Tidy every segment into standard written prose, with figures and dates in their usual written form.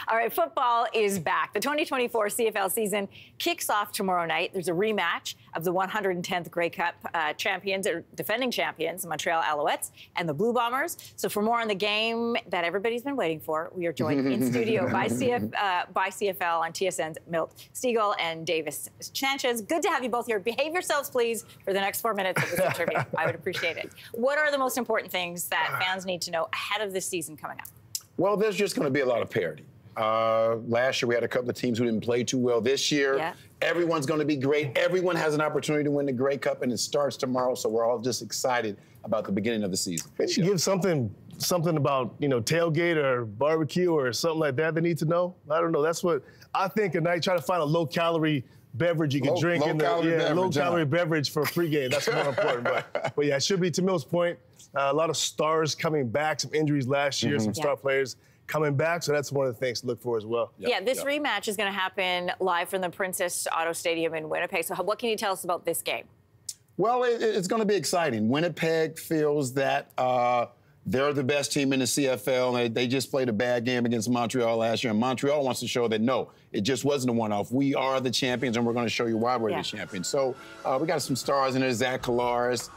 All right, football is back. The 2024 CFL season kicks off tomorrow night. There's a rematch of the 110th Grey Cup champions, or defending champions, the Montreal Alouettes and the Blue Bombers. So for more on the game that everybody's been waiting for, we are joined in studio by CFL on TSN's Milt Stegall and Davis Sanchez. Good to have you both here. Behave yourselves, please, for the next 4 minutes of this interview. I would appreciate it. What are the most important things that fans need to know ahead of this season coming up? Well, there's just going to be a lot of parity. Last year, we had a couple of teams who didn't play too well. This year, everyone's going to be great. Everyone has an opportunity to win the Grey Cup, and it starts tomorrow, so we're all just excited about the beginning of the season. They should give something about, tailgate or barbecue or something like that they need to know. I don't know. That's what I think at night. Try to find a low-calorie beverage you can drink. Low-calorie beverage for pregame. That's more important. But yeah, it should be, to Milt's point, a lot of stars coming back, some injuries last year, some star players coming back, so that's one of the things to look for as well. This rematch is going to happen live from the Princess Auto Stadium in Winnipeg. So what can you tell us about this game? Well, it's going to be exciting. Winnipeg feels that they're the best team in the CFL. They just played a bad game against Montreal last year, and Montreal wants to show that, no, it just wasn't a one-off. We are the champions, and we're going to show you why we're the champions. So we got some stars in there, Zach Collaros,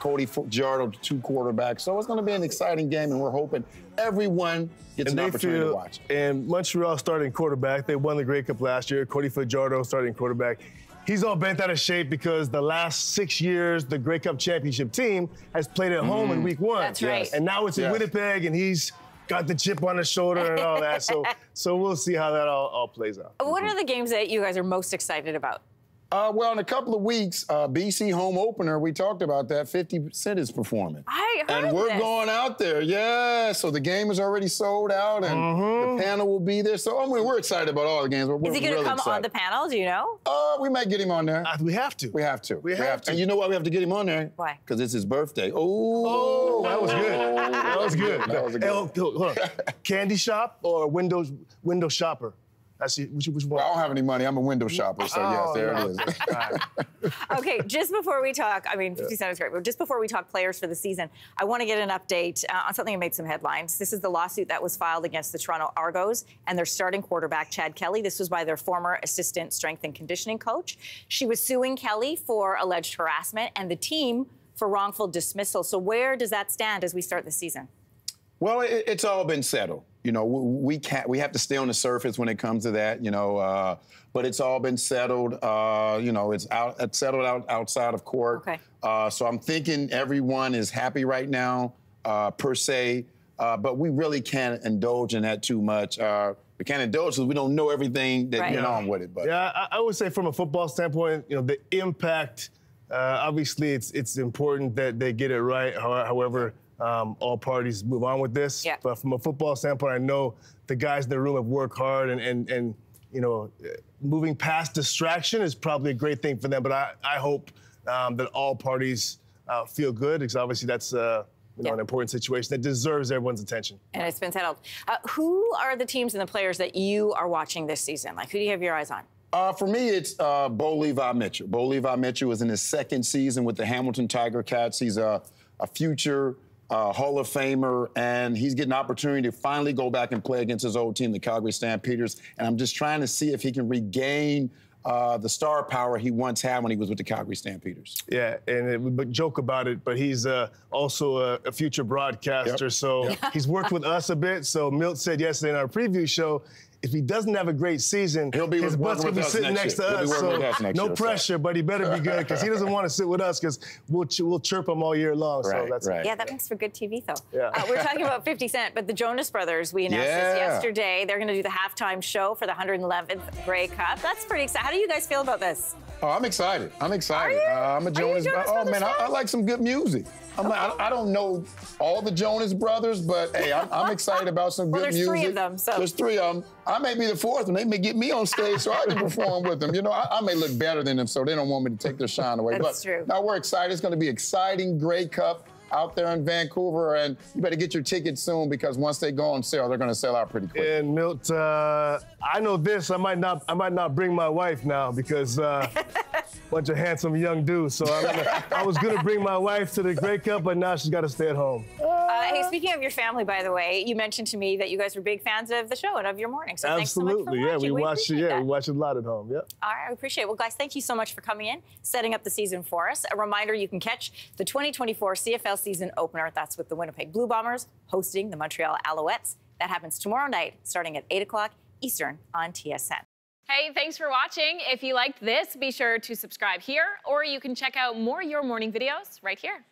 Cody Fajardo, two quarterbacks. So it's going to be an exciting game, and we're hoping everyone gets an opportunity to watch. And Montreal starting quarterback, they won the Grey Cup last year. Cody Fajardo starting quarterback. He's all bent out of shape because the last 6 years, the Grey Cup championship team has played at home in week 1. That's right. And now it's in Winnipeg, and he's got the chip on his shoulder and all that. So we'll see how that all plays out. What are the games that you guys are most excited about? Well, in a couple of weeks, BC home opener, we talked about that. 50 Cent is performing. I heard And we're going out there, so the game is already sold out, and the panel will be there. So, I mean, we're excited about all the games. We're is he going to really come on the panel, do you know? We might get him on there. We have to. We have to. And you know why we have to get him on there? Why? Because it's his birthday. Oh, that was good. That was good. That was good. Hey, hold on. Candy shop or window shopper? Which one? Well, I don't have any money. I'm a window shopper, so yes, there it is. Okay, just before we talk, 50 Cent is great, but just before we talk players for the season, I want to get an update on something that made some headlines. This is the lawsuit that was filed against the Toronto Argos and their starting quarterback, Chad Kelly. This was by their former assistant strength and conditioning coach. She was suing Kelly for alleged harassment and the team for wrongful dismissal. So where does that stand as we start the season? Well, it's all been settled. We have to stay on the surface when it comes to that, but it's all been settled. It's settled outside of court. Okay. So I'm thinking everyone is happy right now, per se, but we really can't indulge in that too much. We can't indulge because we don't know everything that went on with it. But I would say from a football standpoint, the impact, obviously it's important that they get it right. However, all parties move on with this. Yeah. But from a football standpoint, I know the guys in the room have worked hard and moving past distraction is probably a great thing for them. But I hope that all parties feel good, because obviously that's an important situation that deserves everyone's attention. And it's been settled. Who are the teams and the players that you are watching this season? Like, who do you have your eyes on? For me, it's Bo Levi Mitchell. Bo Levi Mitchell is in his second season with the Hamilton Tiger Cats. He's a future Hall of Famer, and he's getting an opportunity to finally go back and play against his old team, the Calgary Stampeders. And I'm just trying to see if he can regain the star power he once had when he was with the Calgary Stampeders. Yeah, and we joke about it, but he's also a future broadcaster, so he's worked with us a bit. So Milt said yesterday in our preview show, if he doesn't have a great season, his butt's going to be sitting next to us. So no pressure, but he better be good, because he doesn't want to sit with us, because we'll chirp him all year long. Right, so that's Yeah, that makes for good TV, though. Yeah. We're talking about 50 Cent, but the Jonas Brothers, we announced this yesterday. They're going to do the halftime show for the 111th Grey Cup. That's pretty exciting. How do you guys feel about this? Oh, I'm excited. I'm excited. Are you? I'm a Jonas Brothers. Oh, man, I like some good music. I don't know all the Jonas Brothers, but, hey, I'm excited about some good music. There's 3 of them. So. There's 3 of them. I may be the 4th, and they may get me on stage so I can perform with them. I may look better than them, so they don't want me to take their shine away. That's true. Now, we're excited. It's going to be exciting Grey Cup out there in Vancouver, and you better get your tickets soon, because once they go on sale, they're going to sell out pretty quick. And Milt, I know this. I might not bring my wife now, because bunch of handsome young dudes. So I was gonna bring my wife to the Grey Cup, but now she's got to stay at home. Hey, speaking of your family, by the way, you mentioned to me that you guys were big fans of the show and of your morning. So thanks so much for watching. Absolutely, we watch it. That. We watch it a lot at home. Yep. All right, I appreciate it. Well, guys, thank you so much for coming in, setting up the season for us. A reminder, you can catch the 2024 CFL season opener. That's with the Winnipeg Blue Bombers hosting the Montreal Alouettes. That happens tomorrow night, starting at 8 o'clock Eastern on TSN. Hey, thanks for watching. If you liked this, be sure to subscribe here, or you can check out more Your Morning videos right here.